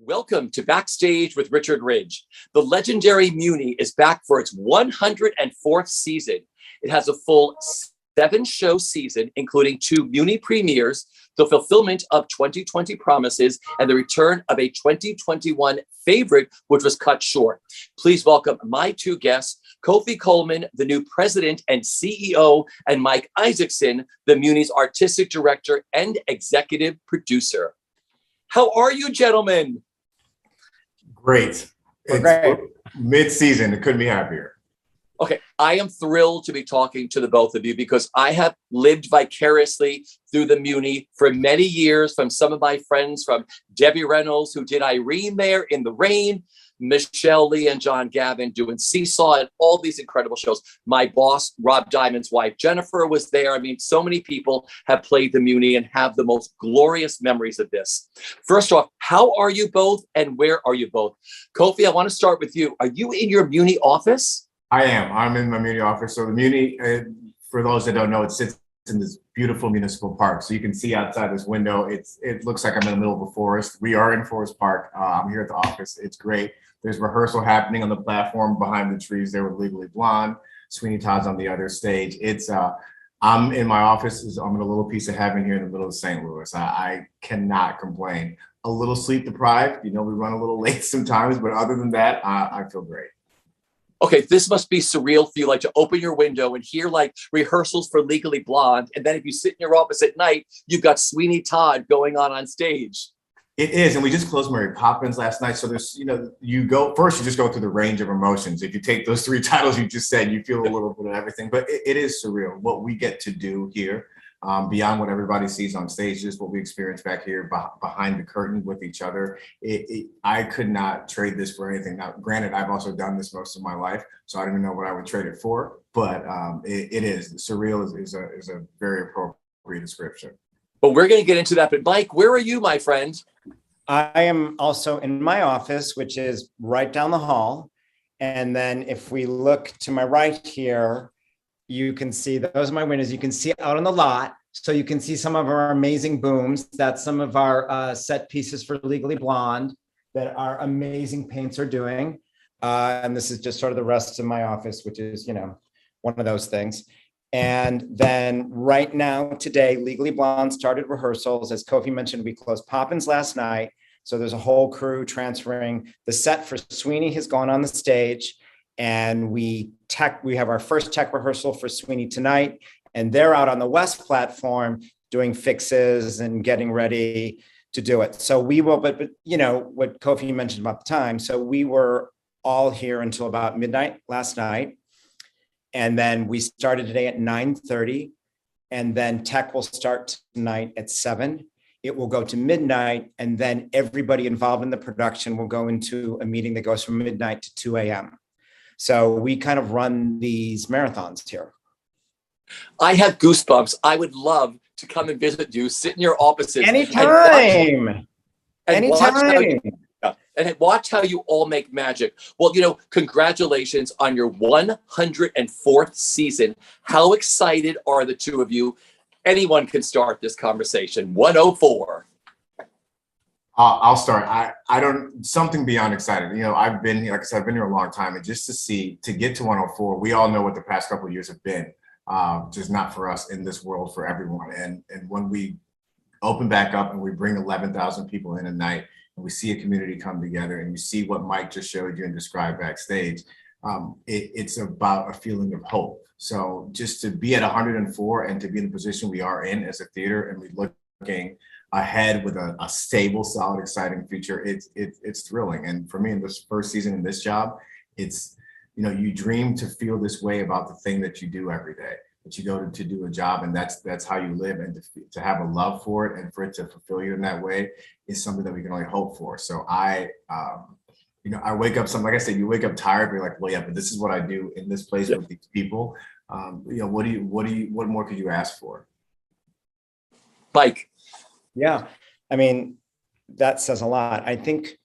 Welcome to Backstage with Richard Ridge. The legendary Muny is back for its 104th season. It has a full 7-show season, including 2 Muny premieres, the fulfillment of 2020 promises, and the return of a 2021 favorite, which was cut short. Please welcome my 2 guests, Kwofe Coleman, the new president and CEO, and Mike Isaacson, the Muny's artistic director and executive producer. How are you, gentlemen? Great. It's great. Mid-season. It couldn't be happier. Okay, I am thrilled to be talking to the both of you because I have lived vicariously through the Muny for many years from some of my friends, from Debbie Reynolds, who did Irene there in the rain, Michelle Lee and John Gavin doing Seesaw and all these incredible shows. My boss, Rob Diamond's wife, Jennifer, was there. I mean, so many people have played the Muny and have the most glorious memories of this. First off, how are you both and where are you both? Kwofe, I want to start with you. Are you in your Muny office? I am. I'm in my Muny office. So the Muny, for those that don't know, it sits in this beautiful municipal park. So you can see outside this window, it looks like I'm in the middle of a forest. We are in Forest Park. I'm here at the office. It's great. There's rehearsal happening on the platform behind the trees there with Legally Blonde. Sweeney Todd's on the other stage. I'm in my office. I'm in a little piece of heaven here in the middle of St. Louis. I cannot complain. A little sleep deprived. You know, we run a little late sometimes, but other than that, I feel great. Okay, this must be surreal for you, like to open your window and hear like rehearsals for Legally Blonde. And then if you sit in your office at night, you've got Sweeney Todd going on stage. It is, and we just closed Mary Poppins last night. So there's, you know, you just go through the range of emotions. If you take those 3 titles you just said, you feel a little bit of everything, but it is surreal what we get to do here. Beyond what everybody sees on stage, just what we experience back here behind the curtain with each other. I could not trade this for anything. Now, granted, I've also done this most of my life, so I don't even know what I would trade it for, but it is. Surreal is a very appropriate description. But we're going to get into that. But Mike, where are you, my friend? I am also in my office, which is right down the hall. And then if we look to my right here, you can see those are my windows. You can see out on the lot. So you can see some of our amazing booms. That's some of our set pieces for Legally Blonde that our amazing paints are doing. And this is just sort of the rest of my office, which is, you know, one of those things. And then right now, today, Legally Blonde started rehearsals. As Kwofe mentioned, we closed Poppins last night. So there's a whole crew transferring. The set for Sweeney has gone on the stage. And we have our first tech rehearsal for Sweeney tonight. And they're out on the West platform doing fixes and getting ready to do it. So we will, but you know, what Kwofe mentioned about the time. So we were all here until about midnight last night. And then we started today at 9:30, and then tech will start tonight at 7. It will go to midnight, and then everybody involved in the production will go into a meeting that goes from midnight to 2 a.m. So we kind of run these marathons here. I have goosebumps. I would love to come and visit you, sit in your offices. Anytime. And watch how you all make magic. Well, you know, congratulations on your 104th season. How excited are the 2 of you? Anyone can start this conversation. 104. I'll start. Something beyond excited. You know, I've been here, like I said, I've been here a long time, and just to get to 104, we all know what the past couple of years have been. Just not for us in this world, for everyone. And when we open back up and we bring 11,000 people in a night, and we see a community come together, and you see what Mike just showed you and described backstage, it's about a feeling of hope. So just to be at 104 and to be in the position we are in as a theater, and we're looking ahead with a stable, solid, exciting future, it's thrilling. And for me, in this first season in this job, it's, you know, you dream to feel this way about the thing that you do every day, that you go to do a job, and that's how you live, and to have a love for it and for it to fulfill you in that way is something that we can only hope for. So you know, I wake up, like I said, you wake up tired, but you're like, well, yeah, but this is what I do in this place with these people. You know, what more could you ask for? Mike. Yeah, I mean, that says a lot. I think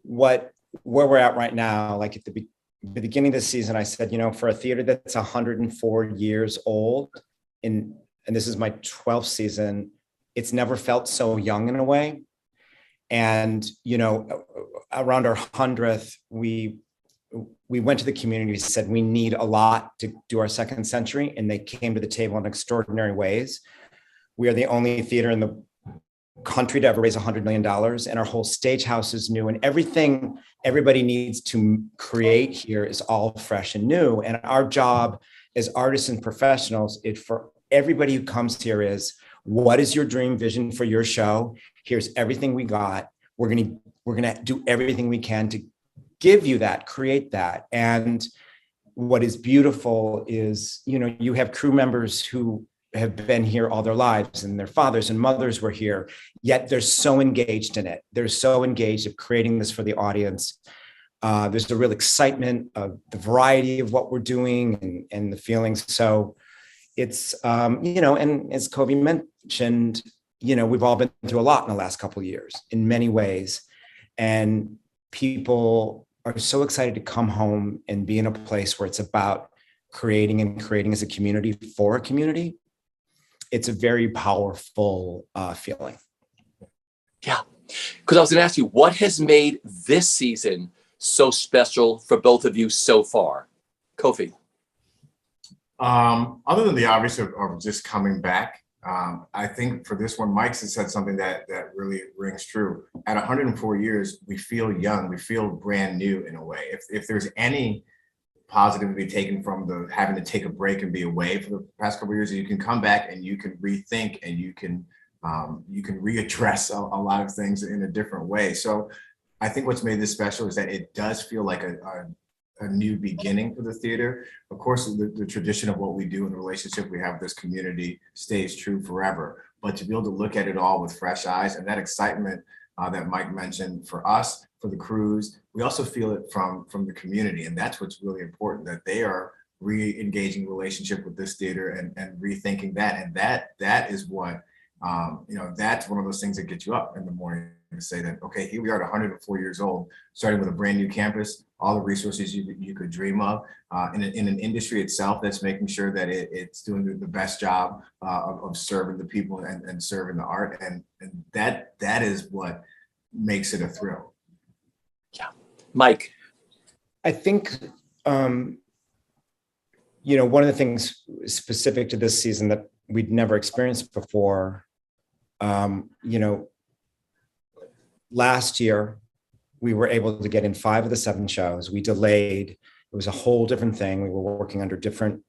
where we're at right now, like at the beginning of the season, I said, you know, for a theater that's 104 years old, and this is my 12th season, it's never felt so young in a way. And, you know, around our 100th, we went to the community, we said, we need a lot to do our second century. And they came to the table in extraordinary ways. We are the only theater in the country to ever raise $100 million. And our whole stage house is new, and everything everybody needs to create here is all fresh and new. And our job as artists and professionals is for everybody who comes here is, what is your dream vision for your show? Here's everything we got. We're gonna do everything we can to give you that, create that. And what is beautiful is, you have crew members who have been here all their lives, and their fathers and mothers were here, yet they're so engaged in it. They're so engaged of creating this for the audience. There's a real excitement of the variety of what we're doing and the feelings. So it's, and as Kwofe mentioned, we've all been through a lot in the last couple of years in many ways. And people are so excited to come home and be in a place where it's about creating as a community for a community. It's a very powerful feeling. Yeah, because I was going to ask you, what has made this season so special for both of you so far? Kwofe. Other than the obvious of just coming back, I think for this one, Mike has said something that really rings true. At 104 years, we feel young, we feel brand new in a way. If there's any positive to be taken from the having to take a break and be away for the past couple of years, you can come back and you can rethink and you can readdress a lot of things in a different way. So I think what's made this special is that it does feel like a new beginning for the theater. Of course, the tradition of what we do in the relationship we have with this community stays true forever. But to be able to look at it all with fresh eyes, and that excitement that Mike mentioned for us, for the crews, we also feel it from the community. And that's what's really important, that they are re-engaging relationship with this theater and rethinking that. And that is what, that's one of those things that gets you up in the morning to say that, okay, here we are at 104 years old, starting with a brand new campus, all the resources you could dream of, in an industry itself that's making sure that it's doing the best job of serving the people and serving the art. And that is what makes it a thrill. Yeah. Mike. I think, one of the things specific to this season that we'd never experienced before, last year, we were able to get in 5 of the 7 shows. We delayed. It was a whole different thing. We were working under different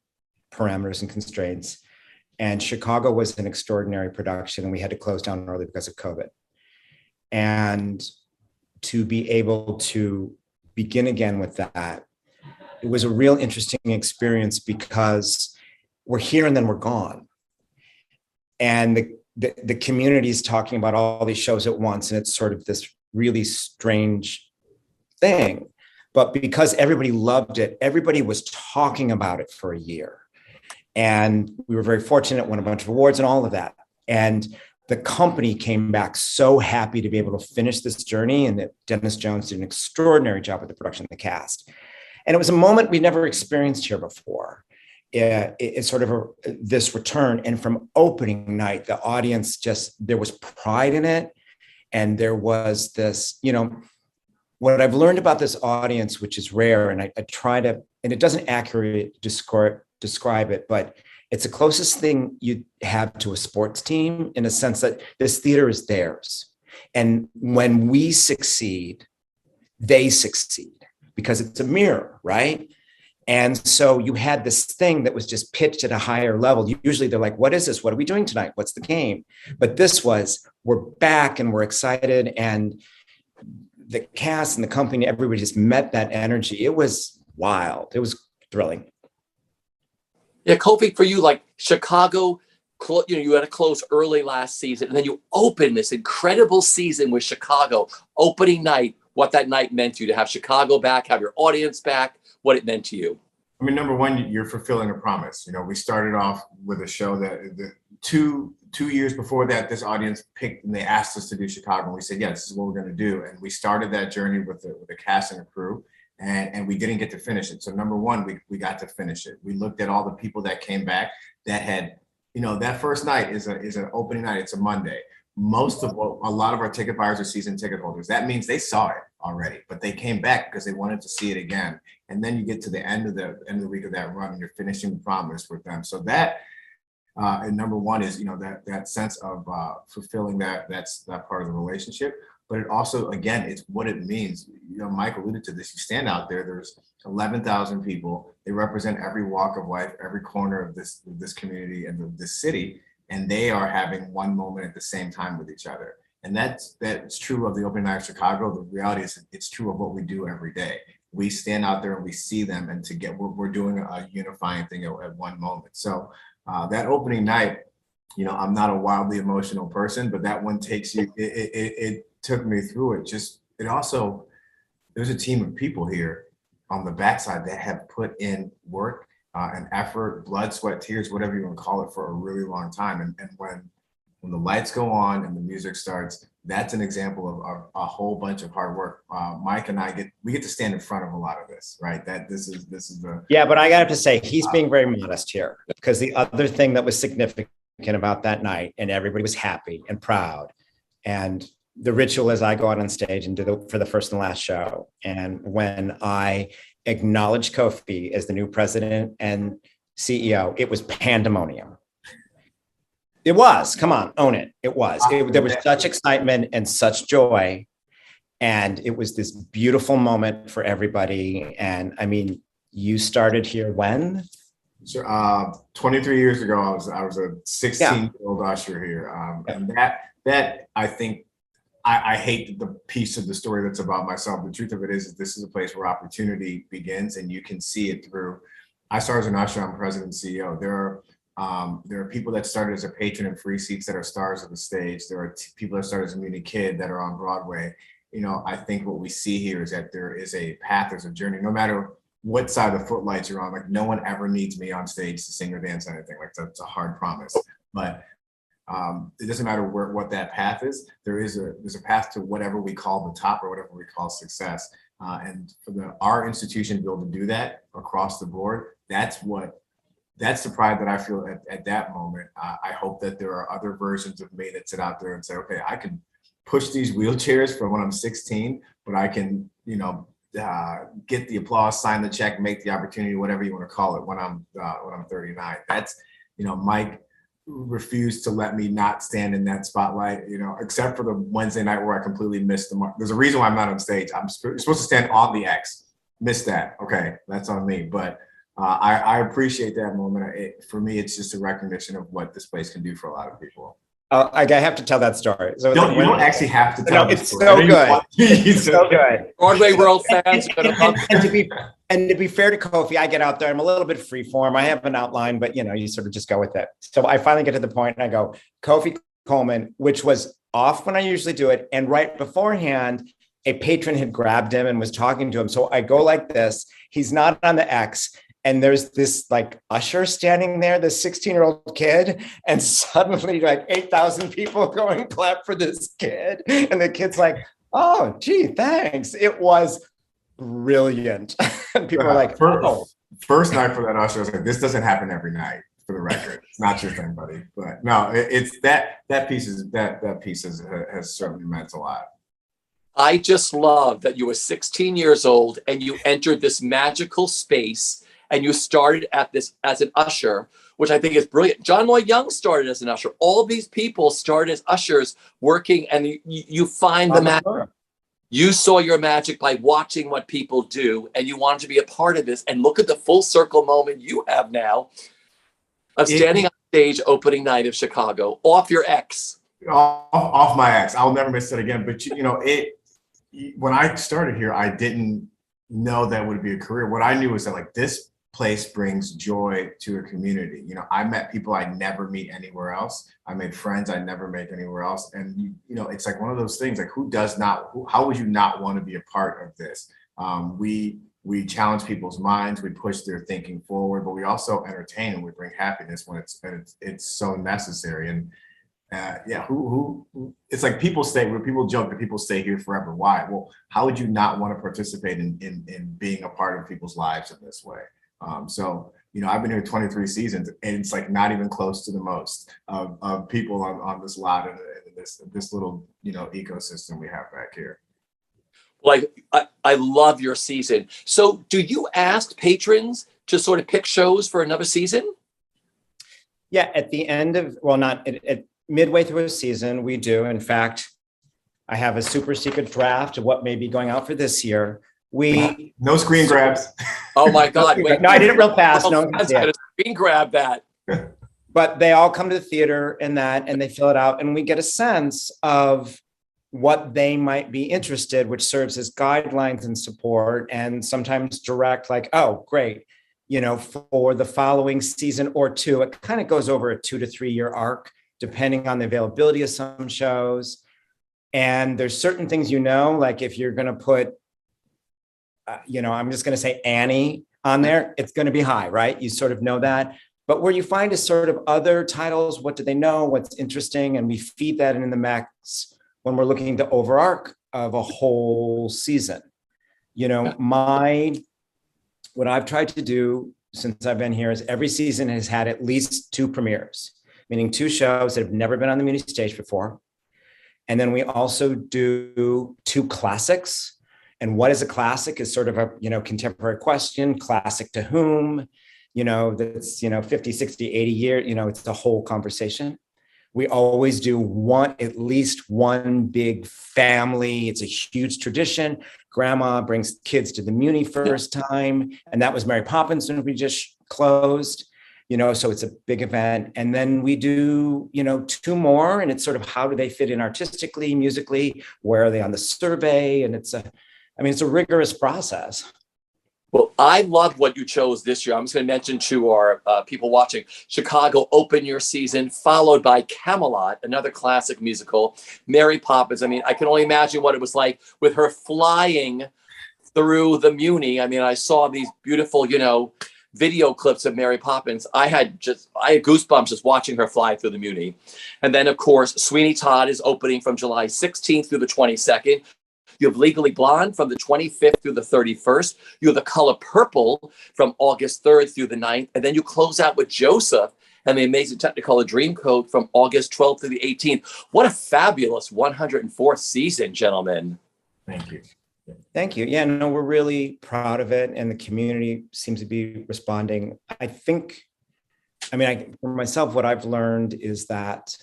parameters and constraints. And Chicago was an extraordinary production, and we had to close down early because of COVID. And to be able to begin again with that, it was a real interesting experience because we're here and then we're gone. And the community is talking about all these shows at once, and it's sort of this really strange thing. But because everybody loved it, everybody was talking about it for a year. And we were very fortunate, won a bunch of awards and all of that. And the company came back so happy to be able to finish this journey, and that Dennis Jones did an extraordinary job with the production and the cast. And it was a moment we never experienced here before. It's sort of this return. And from opening night, the audience there was pride in it. And there was this, what I've learned about this audience, which is rare, and I try to, and it doesn't accurately describe it, but it's the closest thing you have to a sports team, in a sense that this theater is theirs. And when we succeed, they succeed, because it's a mirror, right? And so you had this thing that was just pitched at a higher level. Usually they're like, what is this? What are we doing tonight? What's the game? But this was, we're back and we're excited. And the cast and the company, everybody just met that energy. It was wild. It was thrilling. Yeah, Kwofe, for you, like Chicago, you had to close early last season, and then you open this incredible season with Chicago. Opening night, what that night meant to you, to have Chicago back, have your audience back, what it meant to you. I mean, number one, you're fulfilling a promise. We started off with a show that the two years before that, this audience picked and they asked us to do Chicago. And we said, yeah, this is what we're going to do. And we started that journey with the cast and the crew, and we didn't get to finish it. So number one, we got to finish it. We looked at all the people that came back that had, that first night is an opening night. It's a Monday. A lot of our ticket buyers are season ticket holders. That means they saw it already, but they came back because they wanted to see it again. And then you get to the end of the week of that run, and you're finishing the promise with them. So that and number one is, that sense of fulfilling that part of the relationship. But it also, again, it's what it means. Mike alluded to this. You stand out there. There's 11,000 people. They represent every walk of life, every corner of this community and this city, and they are having one moment at the same time with each other. And that's true of the opening night of Chicago. The reality is, it's true of what we do every day. We stand out there and we see them, and we're doing a unifying thing at one moment. So that opening night, I'm not a wildly emotional person, but that one takes you. It took me through it. There's a team of people here on the backside that have put in work and effort, blood, sweat, tears, whatever you want to call it, for a really long time. And when the lights go on and the music starts, that's an example of a whole bunch of hard work. Mike and I get to stand in front of a lot of this, right? This is the. Yeah, but I have to say, he's being very modest here, because the other thing that was significant about that night, and everybody was happy and proud, and the ritual is I go out on stage and do for the first and last show. And when I acknowledged Kwofe as the new president and CEO, it was pandemonium. It was, come on, own it. It was. There was such excitement and such joy. And it was this beautiful moment for everybody. And I mean, you started here when? So, 23 years ago, I was a 16-year-old usher here. And that I think, I hate the piece of the story that's about myself. The truth of it is this is a place where opportunity begins, and you can see it through. I started as an usher, I'm president and CEO. There are people that started as a patron in free seats that are stars of the stage. There are people that started as a Muny kid that are on Broadway. I think what we see here is that there is a path, there's a journey, no matter what side of the footlights you're on. Like, no one ever needs me on stage to sing or dance or anything. Like, that's a hard promise. But it doesn't matter what that path is. There's a path to whatever we call the top or whatever we call success. And for our institution to be able to do that across the board, that's the pride that I feel at that moment. I hope that there are other versions of me that sit out there and say, okay, I can push these wheelchairs from when I'm 16, but I can, get the applause, sign the check, make the opportunity, whatever you want to call it, when I'm 39. That's, Mike refused to let me not stand in that spotlight, except for the Wednesday night where I completely missed the mark. There's a reason why I'm not on stage. You're supposed to stand on the X. Missed that. Okay, that's on me. But I appreciate that moment. For me, it's just a recognition of what this place can do for a lot of people. I have to tell that story. So you don't actually have to tell. It's so good. It's so good. BroadwayWorld fans. And to be fair to Kwofe, I get out there. I'm a little bit freeform. I have an outline, but you sort of just go with it. So I finally get to the point, and I go, Kwofe Coleman, which was off when I usually do it, and right beforehand, a patron had grabbed him and was talking to him. So I go like this. He's not on the X. And there's this like usher standing there, this 16-year-old kid, and suddenly like 8,000 people go and clap for this kid. And the kid's like, oh, gee, thanks. It was brilliant. And people are like, First night for that usher, I was like, this doesn't happen every night, for the record. It's not your thing, buddy. But no, it's that piece has certainly meant a lot. I just love that you were 16 years old and you entered this magical space. And you started at this as an usher, which I think is brilliant. John Lloyd Young started as an usher. All these people started as ushers working, and you find the magic. You saw your magic by watching what people do, and you wanted to be a part of this. And look at the full circle moment you have now of standing on stage opening night of Chicago, off your X. Off my X. I'll never miss it again. But when I started here, I didn't know that would be a career. What I knew was that like this place brings joy to a community. I met people I never meet anywhere else. I made friends I never make anywhere else. And it's like one of those things, like how would you not want to be a part of this? We challenge people's minds, we push their thinking forward, but we also entertain and we bring happiness when it's so necessary. And it's like people joke that people stay here forever. Why? Well, how would you not want to participate in being a part of people's lives in this way? So I've been here 23 seasons, and it's like not even close to the most of people on this lot and this little ecosystem we have back here. Like, I love your season. So do you ask patrons to sort of pick shows for another season? Yeah, at the end of, well, not at midway through a season, we do. In fact, I have a super secret draft of what may be going out for this year. No screen grabs. Oh my God! Wait, no, I did it real fast. No one can that's see gonna it. screen grab that. But they all come to the theater and they fill it out, and we get a sense of what they might be interested, which serves as guidelines and support, and sometimes direct, like, oh, great, for the following season or two. It kind of goes over a 2 to 3 year arc, depending on the availability of some shows. And there's certain things, like if you're going to put, I'm just going to say Annie on there, it's going to be high, right? You sort of know that. But where you find is sort of other titles, what do they know, what's interesting, and we feed that in the mix when we're looking to overarch of a whole season. What I've tried to do since I've been here is every season has had at least 2 premieres, meaning 2 shows that have never been on the Muny stage before. And then we also do 2 classics. And what is a classic is sort of a, contemporary question, classic to whom, that's, 50, 60, 80 years, it's a whole conversation. We always do at least one big family. It's a huge tradition. Grandma brings kids to the Muny first time. And that was Mary Poppins when we just closed, so it's a big event. And then we do, 2 more, and it's sort of how do they fit in artistically, musically, where are they on the survey? And it's a rigorous process. Well, I love what you chose this year. I'm just going to mention to our people watching, Chicago opened your season, followed by Camelot, another classic musical, Mary Poppins. I can only imagine what it was like with her flying through the Muny. I saw these beautiful, video clips of Mary Poppins. I had goosebumps just watching her fly through the Muny. And then, of course, Sweeney Todd is opening from July 16th through the 22nd. You have Legally Blonde from the 25th through the 31st. You have The Color Purple from August 3rd through the 9th. And then you close out with Joseph and the Amazing Technicolor Dreamcoat from August 12th through the 18th. What a fabulous 104th season, gentlemen. Thank you. Thank you. Yeah, no, we're really proud of it. And the community seems to be responding. I think, for myself, what I've learned is that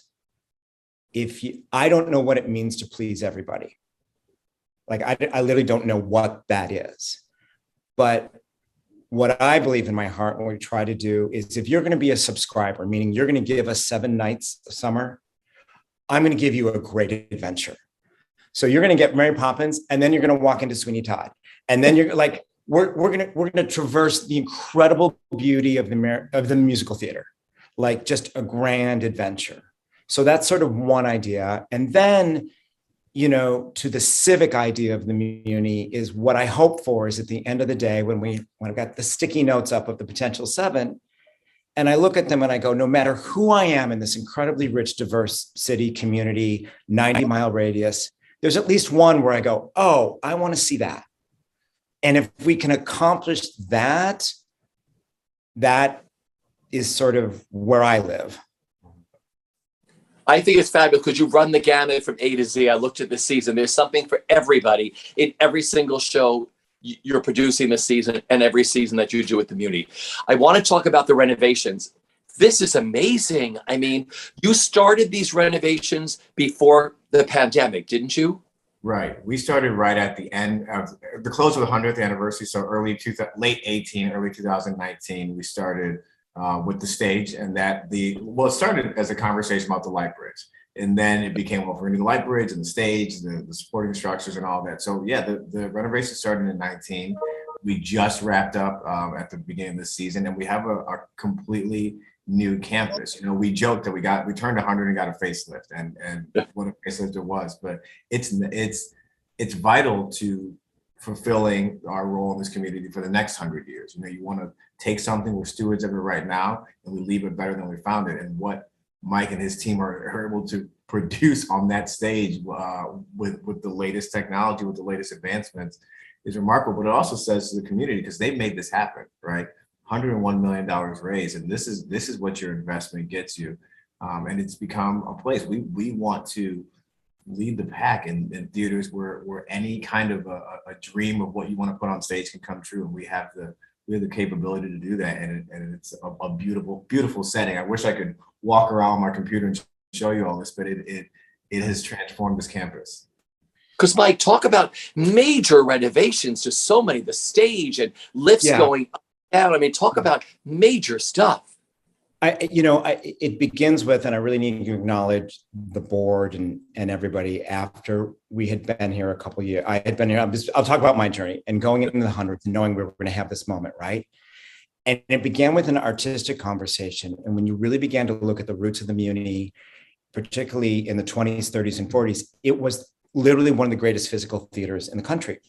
I don't know what it means to please everybody. Like, I literally don't know what that is. But what I believe in my heart, what we try to do is, if you're going to be a subscriber, meaning you're going to give us 7 nights of summer, I'm going to give you a great adventure. So you're going to get Mary Poppins, and then you're going to walk into Sweeney Todd. And then you're like, we're going to traverse the incredible beauty of the musical theater, like just a grand adventure. So that's sort of one idea. And then, to the civic idea of the Muny is what I hope for is at the end of the day, when I've got the sticky notes up of the potential 7, and I look at them and I go, no matter who I am in this incredibly rich, diverse city, community, 90-mile radius, there's at least one where I go, oh, I want to see that. And if we can accomplish that, that is sort of where I live. I think it's fabulous because you run the gamut from A to Z. I looked at this season. There's something for everybody in every single show you're producing this season and every season that you do at the Muny. I want to talk about the renovations. This is amazing. You started these renovations before the pandemic, didn't you? Right. We started right at the end of the close of the 100th anniversary. So late 18, early 2019, we started with the stage, and it started as a conversation about the light bridge, and then it became, well, we're going to do the light bridge and the stage, the supporting structures and all that. So yeah, the renovation started in 19. We just wrapped up at the beginning of the season, and we have a completely new campus. We joked that we turned 100 and got a facelift, and what a facelift it was. But it's vital to fulfilling our role in this community for the next 100 years. You want to take something, we're stewards of it right now, and we leave it better than we found it. And what Mike and his team are able to produce on that stage with the latest technology, with the latest advancements, is remarkable. But it also says to the community, because they made this happen, right? $101 million raised, and this is what your investment gets you, and it's become a place we want to lead the pack in theaters where any kind of a dream of what you want to put on stage can come true. And we have the capability to do that. And it's a beautiful, beautiful setting. I wish I could walk around my computer and show you all this, but it has transformed this campus. Because Mike, talk about major renovations to so many, the stage and lifts going up and down. I mean, talk about major stuff. It begins with, and I really need to acknowledge the board and everybody. After we had been here a couple of years, I had been here. I'll talk about my journey and going into the hundreds and knowing we were going to have this moment, right? And it began with an artistic conversation. And when you really began to look at the roots of the Muny, particularly in the 20s, 30s, and 40s, it was literally one of the greatest physical theaters in the country.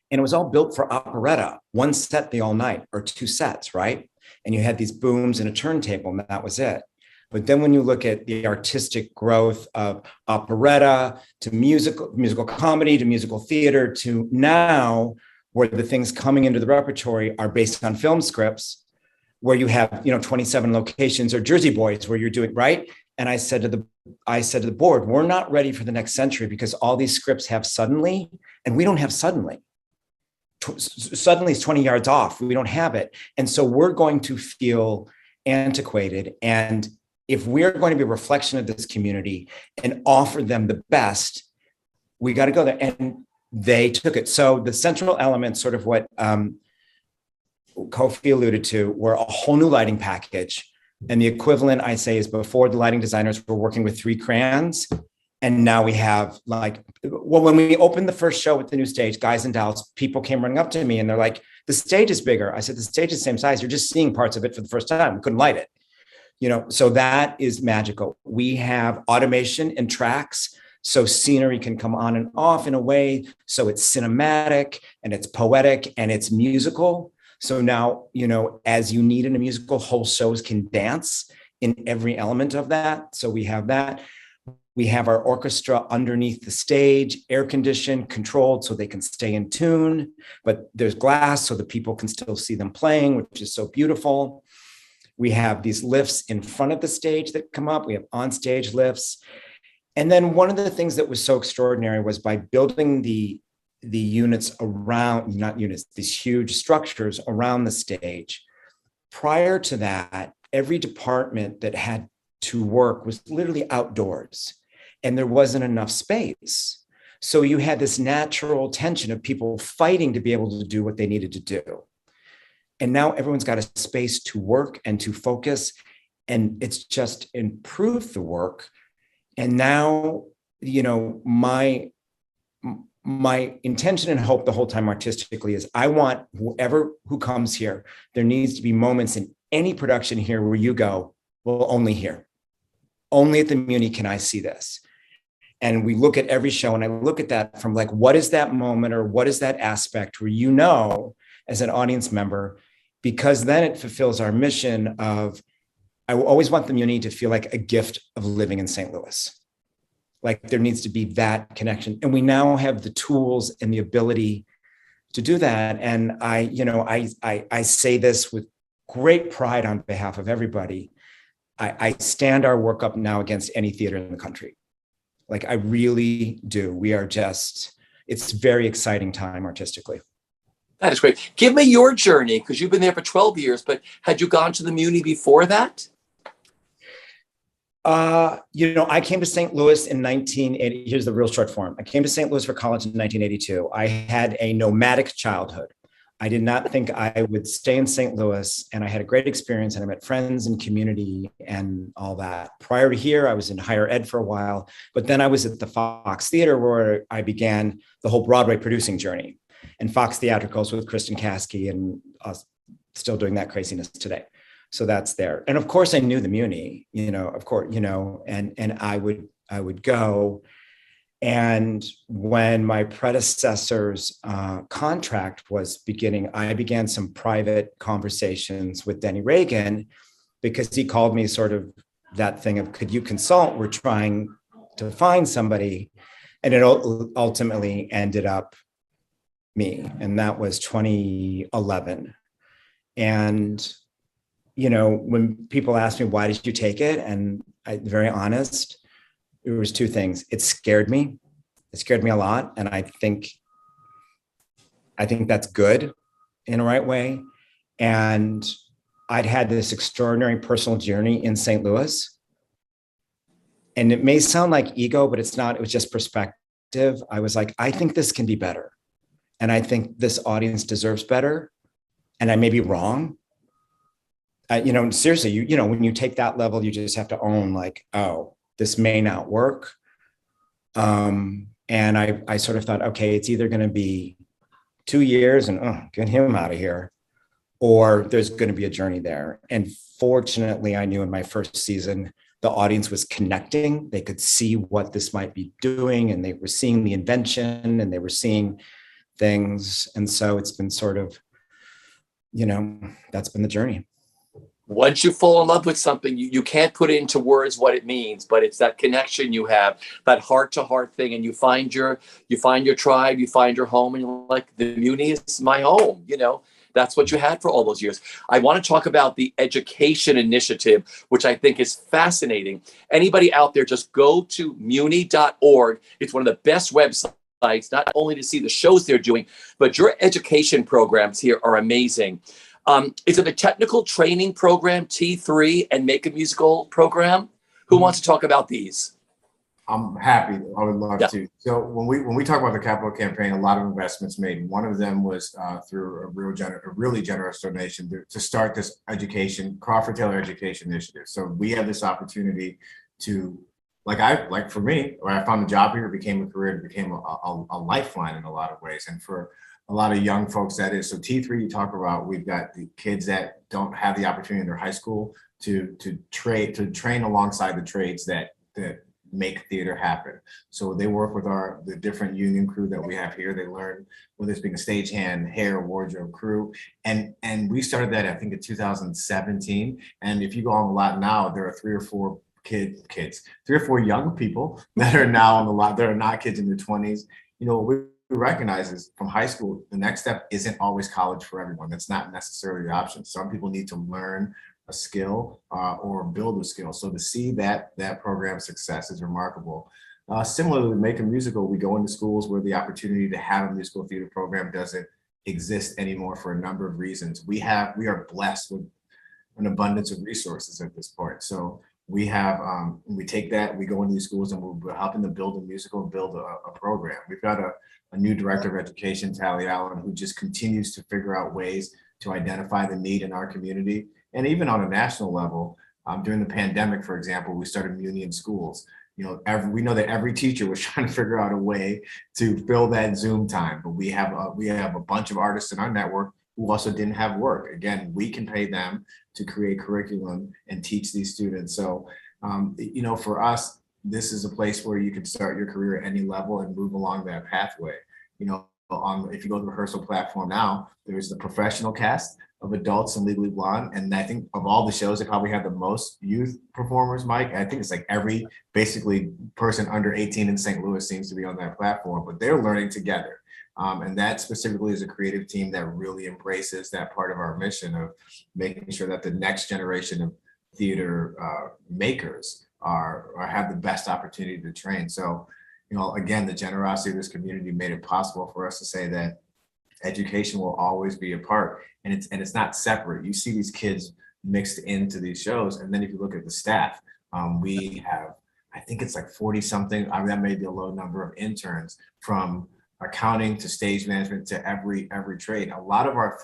And it was all built for operetta, one set the all night or two sets, right? And you had these booms and a turntable, and that was it. But then when you look at the artistic growth of operetta to musical comedy to musical theater to now, where the things coming into the repertory are based on film scripts, where you have 27 locations, or Jersey Boys, where you're doing right. And I said to the board, we're not ready for the next century because all these scripts have suddenly, and we don't have suddenly. Suddenly is 20 yards off. We don't have it. And so we're going to feel antiquated. And if we're going to be a reflection of this community and offer them the best, we got to go there. And they took it. So the central elements, sort of what Kwofe alluded to, were a whole new lighting package. And the equivalent, I say, is before the lighting designers were working with 3 crayons. And now we have when we opened the first show with the new stage, Guys and Dolls, people came running up to me and they're like, the stage is bigger. I said, the stage is the same size. You're just seeing parts of it for the first time. We couldn't light it. So that is magical. We have automation and tracks. So scenery can come on and off in a way. So it's cinematic and it's poetic and it's musical. So now, as you need in a musical, whole shows can dance in every element of that. So we have that. We have our orchestra underneath the stage, air conditioned, controlled so they can stay in tune, but there's glass so the people can still see them playing, which is so beautiful. We have these lifts in front of the stage that come up. We have onstage lifts. And then one of the things that was so extraordinary was by building the units around, not units, these huge structures around the stage. Prior to that, every department that had to work was literally outdoors. And there wasn't enough space. So you had this natural tension of people fighting to be able to do what they needed to do. And now everyone's got a space to work and to focus. And it's just improved the work. And now, my intention and hope the whole time artistically is I want who comes here, there needs to be moments in any production here where you go, well, only here. Only at the Muny can I see this. And we look at every show and I look at that from what is that moment or what is that aspect where as an audience member, because then it fulfills our mission of, I always want the Muny to feel like a gift of living in St. Louis. There needs to be that connection. And we now have the tools and the ability to do that. And I say this with great pride on behalf of everybody. I stand our work up now against any theater in the country. I really do. It's a very exciting time artistically. That is great. Give me your journey, because you've been there for 12 years, but had you gone to the Muny before that? I came to St. Louis in 1980. Here's the real short form. I came to St. Louis for college in 1982. I had a nomadic childhood. I did not think I would stay in St. Louis, and I had a great experience, and I met friends and community and all that. Prior to here, I was in higher ed for a while, but then I was at the Fox Theater where I began the whole Broadway producing journey, and Fox Theatricals with Kristen Kasky, and still doing that craziness today. So that's there. And of course I knew the Muny, and I would go. And when my predecessor's contract was beginning, I began some private conversations with Denny Reagan, because he called me sort of that thing of, could you consult? We're trying to find somebody. And it ultimately ended up me. And that was 2011. And, when people ask me, why did you take it? And I'm very honest, it was two things. It scared me. It scared me a lot. And I think that's good in a right way. And I'd had this extraordinary personal journey in St. Louis. And it may sound like ego, but it's not. It was just perspective. I was like, I think this can be better. And I think this audience deserves better. And I may be wrong. Seriously, when you take that level, you just have to own like, oh, this may not work. And I sort of thought, okay, it's either going to be 2 years and get him out of here, or there's going to be a journey there. And fortunately, I knew in my first season, the audience was connecting. They could see what this might be doing, and they were seeing the invention, and they were seeing things. And so it's been sort of, that's been the journey. Once you fall in love with something, you can't put into words what it means, but it's that connection you have, that heart to heart thing. And you find your tribe, you find your home, and you're like, the Muny is my home. That's what you had for all those years. I want to talk about the education initiative, which I think is fascinating. Anybody out there, just go to Muny.org. It's one of the best websites, not only to see the shows they're doing, but your education programs here are amazing. Is it a technical training program, T3, and Make a Musical program? Who wants to talk about these? I'm happy. I would love to. So when we talk about the capital campaign, a lot of investments made. One of them was through a really generous donation to start this Crawford Taylor Education Initiative. So we have this opportunity to, for me, when I found a job here, it became a career, it became a lifeline in a lot of ways. And for a lot of young folks, that is. So T3, you talk about, we've got the kids that don't have the opportunity in their high school to train alongside the trades that make theater happen. So they work with the different union crew that we have here. They learn whether it's being a stagehand, hair, wardrobe crew. And we started that, I think, in 2017. And if you go on the lot now, there are 3 or 4 3 or 4 young people that are now on the lot. That are not kids in their 20s. We recognize is from high school, the next step isn't always college for everyone. That's not necessarily the option. Some people need to learn a skill or build a skill. So to see that program success is remarkable. Similarly, Make a Musical, we go into schools where the opportunity to have a musical theater program doesn't exist anymore for a number of reasons. We are blessed with an abundance of resources at this point. So we take that, we go into these schools, and we're helping them build a musical, build a program. We've got a new director of education, Elle, who just continues to figure out ways to identify the need in our community. And even on a national level, during the pandemic, for example, we started Muny in schools. We know that every teacher was trying to figure out a way to fill that Zoom time, but we have a bunch of artists in our network who also didn't have work. Again, we can pay them to create curriculum and teach these students. So, for us, this is a place where you can start your career at any level and move along that pathway. If you go to the rehearsal platform now, there's the professional cast of adults and Legally Blonde. And I think of all the shows, they probably have the most youth performers, Mike. I think it's like every basically person under 18 in St. Louis seems to be on that platform, but they're learning together. And that specifically is a creative team that really embraces that part of our mission of making sure that the next generation of theater makers have the best opportunity to train. So, again, the generosity of this community made it possible for us to say that education will always be a part, and it's not separate. You see these kids mixed into these shows, and then if you look at the staff, we have, I think it's like 40 something. That may be a low number of interns, from accounting to stage management to every trade. A lot of our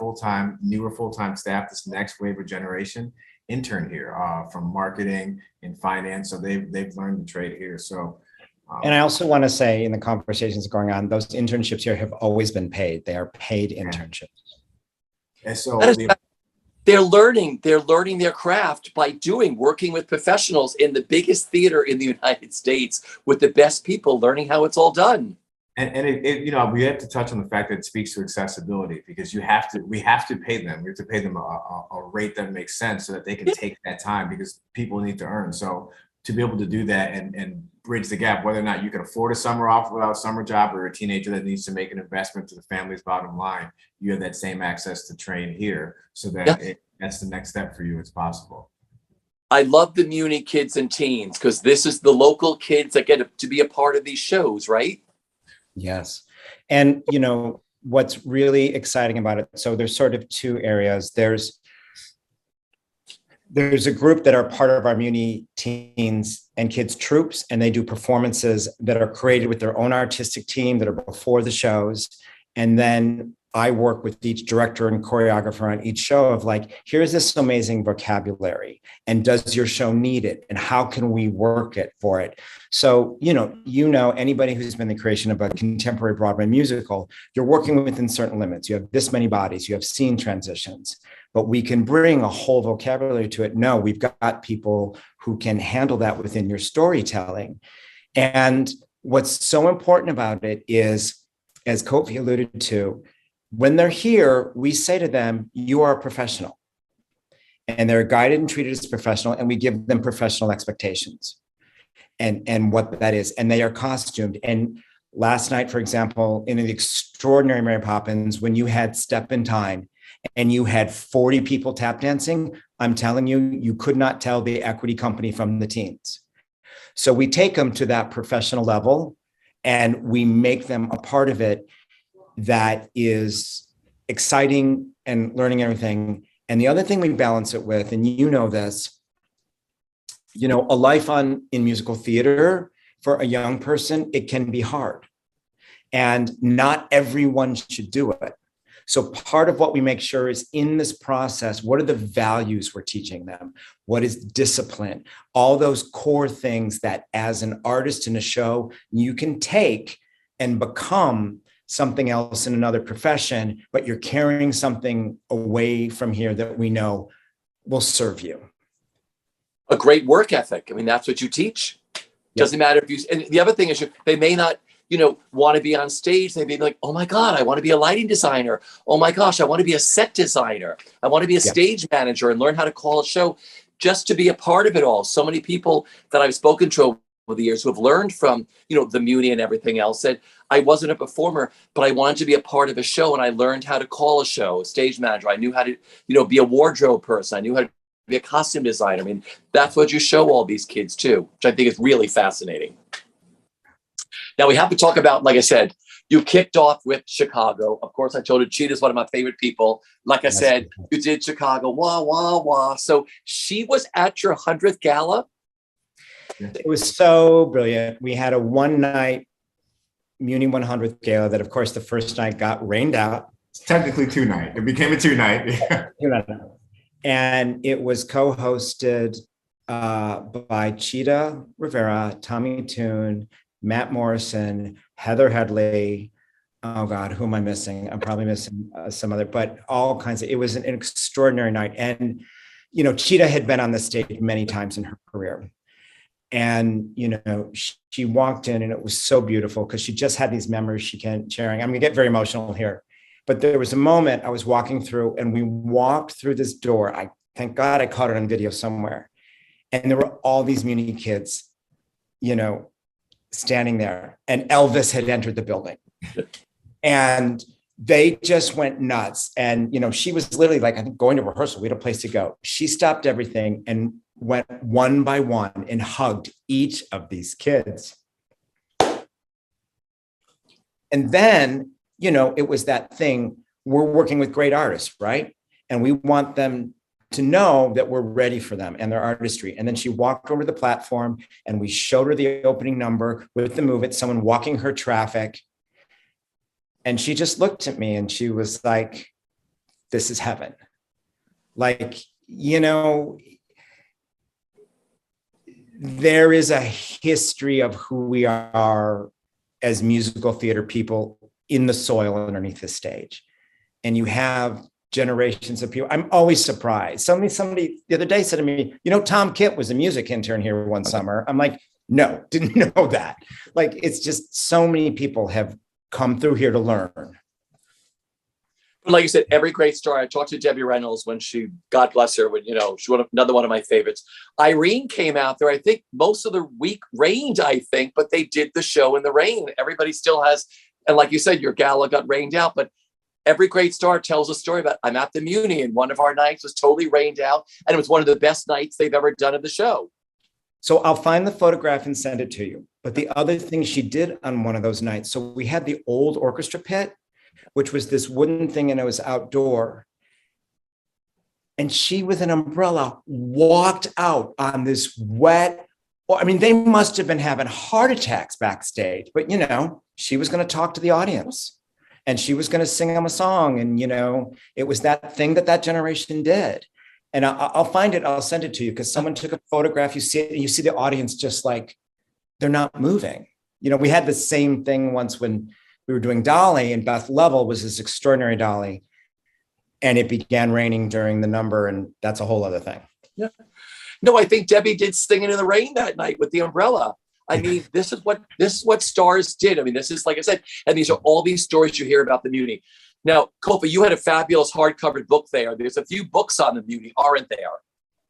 newer full-time staff, this next wave of generation, intern here from marketing and finance. So they've learned the trade here. So. And I also want to say, in the conversations going on, those internships here have always been paid. They are paid internships. And so they're learning their craft by working with professionals in the biggest theater in the United States with the best people, learning how it's all done. And we have to touch on the fact that it speaks to accessibility, because we have to pay them. We have to pay them a rate that makes sense so that they can take that time, because people need to earn. So to be able to do that and bridge the gap, whether or not you can afford a summer off without a summer job, or a teenager that needs to make an investment to the family's bottom line, you have that same access to train here, so that that's the next step for you as possible. I love the Muni kids and teens because this is the local kids that get to be a part of these shows, right? Yes. And, you know, what's really exciting about it, so there's sort of two areas. There's a group that are part of our Muni teens and kids troops, and they do performances that are created with their own artistic team that are before the shows. And then I work with each director and choreographer on each show of like, here's this amazing vocabulary, and does your show need it? And how can we work it for it? So, you know, anybody who's been the creation of a contemporary Broadway musical, you're working within certain limits. You have this many bodies, you have scene transitions, but we can bring a whole vocabulary to it. No, we've got people who can handle that within your storytelling. And what's so important about it is, as Kwofe alluded to, when they're here, we say to them, you are a professional. And they're guided and treated as professional, and we give them professional expectations and what that is. And they are costumed. And last night, for example, in the extraordinary Mary Poppins, when you had Step in Time and you had 40 people tap dancing, I'm telling you, you could not tell the equity company from the teens. So we take them to that professional level and we make them a part of it that is exciting and learning everything. And the other thing we balance it with, and you know this, you know, a life in musical theater for a young person, it can be hard. And not everyone should do it. So part of what we make sure is in this process, what are the values we're teaching them? What is discipline? All those core things that as an artist in a show, you can take and become something else in another profession, but you're carrying something away from here that we know will serve you. A great work ethic. I mean, that's what you teach. Doesn't matter if you, and the other thing is they may not, you know, want to be on stage. They may be like, oh my God, I want to be a lighting designer. Oh my gosh, I want to be a set designer. I want to be a stage manager and learn how to call a show just to be a part of it all. So many people that I've spoken to over the years who have learned from, you know, the Muni and everything else said, I wasn't a performer, but I wanted to be a part of a show. And I learned how to call a show, a stage manager. I knew how to, you know, be a wardrobe person. I knew how to be a costume designer. I mean, that's what you show all these kids too, which I think is really fascinating. Now we have to talk about, like I said, you kicked off with Chicago. Of course, I told you Cheetah's one of my favorite people. Like I said, you did Chicago, wah, wah, wah. So she was at your 100th gala. It was so brilliant. We had a one night Muni 100th gala that, of course, the first night got rained out. It's technically 2 night. It became a 2 night. And it was co-hosted by Cheetah Rivera, Tommy Toon, Matt Morrison, Heather Headley. Oh God, who am I missing? I'm probably missing some other, but all kinds of, it was an extraordinary night. And, you know, Cheetah had been on the stage many times in her career. And, you know, she walked in and it was so beautiful because she just had these memories she can sharing. I'm gonna get very emotional here, but there was a moment I was walking through and we walked through this door. I thank God I caught it on video somewhere. And there were all these Muni kids, you know, standing there, and Elvis had entered the building and they just went nuts. And, you know, she was literally like, I think going to rehearsal, we had a place to go. She stopped everything and went one by one and hugged each of these kids. And then, you know, it was that thing, we're working with great artists, right? And we want them to know that we're ready for them and their artistry. And then she walked over the platform and we showed her the opening number with the Move It, someone walking her traffic. And she just looked at me and she was like, this is heaven. Like, you know, there is a history of who we are as musical theater people in the soil underneath the stage. And you have generations of people. I'm always surprised. Somebody the other day said to me, you know, Tom Kitt was a music intern here one summer. I'm like, no, didn't know that. Like, it's just so many people have come through here to learn. But like you said, every great story. I talked to Debbie Reynolds when she, God bless her, when, you know, she was another one of my favorites. Irene came out there. I think most of the week rained, I think, but they did the show in the rain. Everybody still has, and like you said, your gala got rained out, but every great star tells a story about, I'm at the Muny, and one of our nights was totally rained out, and it was one of the best nights they've ever done at the show. So I'll find the photograph and send it to you. But the other thing she did on one of those nights, so we had the old orchestra pit, which was this wooden thing, and it was outdoor. And she, with an umbrella, walked out on this wet, I mean, they must have been having heart attacks backstage, but, you know, she was going to talk to the audience and she was going to sing them a song. And, you know, it was that thing that generation did. And I'll find it. I'll send it to you because someone took a photograph. You see it, and you see the audience just like, they're not moving. You know, we had the same thing once when we were doing Dolly, and Beth Level was this extraordinary Dolly. And it began raining during the number. And that's a whole other thing. Yeah. No, I think Debbie did Singing in the Rain that night with the umbrella. I mean, this is what stars did. I mean, this is, like I said, and these are all these stories you hear about the Muny. Now, Kwofe, you had a fabulous hardcover book there. There's a few books on the Muny, aren't there?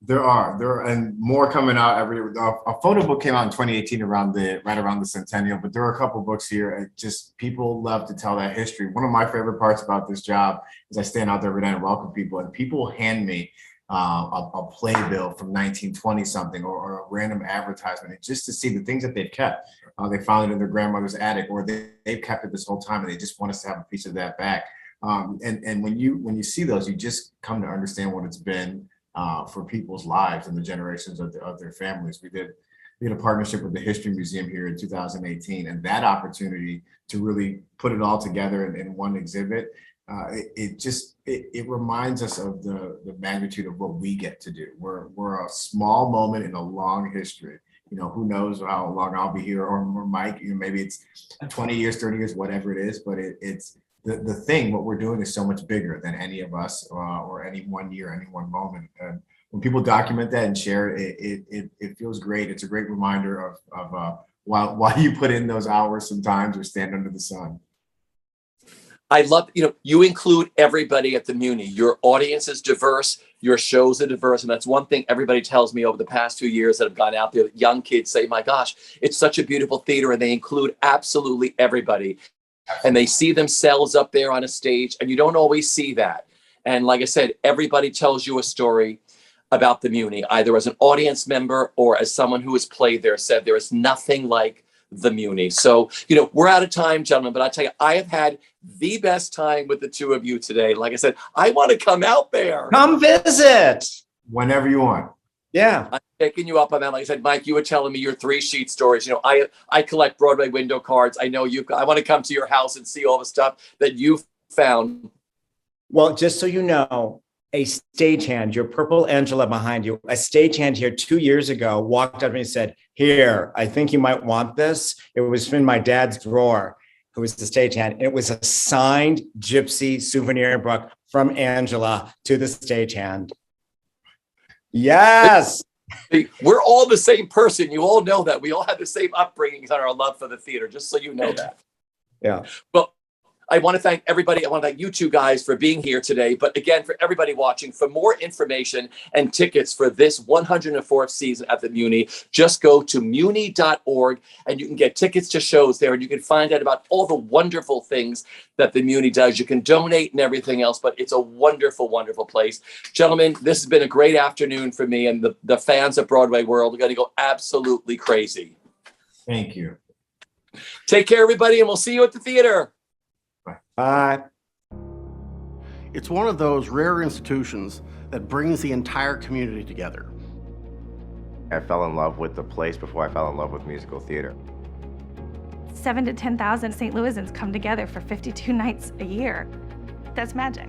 There are, and more coming out every year. A photo book came out in 2018 right around the centennial, but there are a couple books here. Just people love to tell that history. One of my favorite parts about this job is I stand out there every day and welcome people, and people hand me a playbill from 1920 something or a random advertisement, and just to see the things that they've kept. They found it in their grandmother's attic, or they've kept it this whole time, and they just want us to have a piece of that back. And when you see those, you just come to understand what it's been for people's lives and the generations of their families. We had a partnership with the History Museum here in 2018, and that opportunity to really put it all together in one exhibit, it reminds us of the magnitude of what we get to do. We're a small moment in a long history. You know, who knows how long I'll be here, or Mike, you know, maybe it's 20 years, 30 years, whatever it is, but it's the thing, what we're doing is so much bigger than any of us or any one year, any one moment. And when people document that and share it, it feels great. It's a great reminder of while you put in those hours sometimes or stand under the sun. I love, you know, you include everybody at the Muny. Your audience is diverse, your shows are diverse. And that's one thing everybody tells me over the past 2 years that have gone out there. That young kids say, my gosh, it's such a beautiful theater. And they include absolutely everybody. And they see themselves up there on a stage, and you don't always see that. And like I said, everybody tells you a story about the Muny, either as an audience member or as someone who has played there, said there is nothing like the Muny. So, you know, we're out of time, gentlemen, but I tell you, I have had the best time with the two of you today. Like I said, I want to come out there. Come visit. Whenever you want. Yeah. I'm picking you up on that. Like I said, Mike, you were telling me your 3-sheet stories. You know, I collect Broadway window cards. I know I want to come to your house and see all the stuff that you've found. Well, just so you know, a stagehand, your purple Angela behind you, a stagehand here 2 years ago walked up to me and said, here, I think you might want this. It was in my dad's drawer, who was the stagehand. And it was a signed gypsy souvenir book from Angela to the stagehand. Yes. We're all the same person. You all know that. We all have the same upbringings on our love for the theater, just so you know that. Yeah. Well, I want to thank everybody. I want to thank you two guys for being here today. But again, for everybody watching, for more information and tickets for this 104th season at the Muny, just go to muny.org and you can get tickets to shows there, and you can find out about all the wonderful things that the Muny does. You can donate and everything else, but it's a wonderful, wonderful place. Gentlemen, this has been a great afternoon for me, and the fans of Broadway World are going to go absolutely crazy. Thank you. Take care, everybody, and we'll see you at the theater. Bye. It's one of those rare institutions that brings the entire community together. I fell in love with the place before I fell in love with musical theater. 7,000 to 10,000 St. Louisans come together for 52 nights a year. That's magic.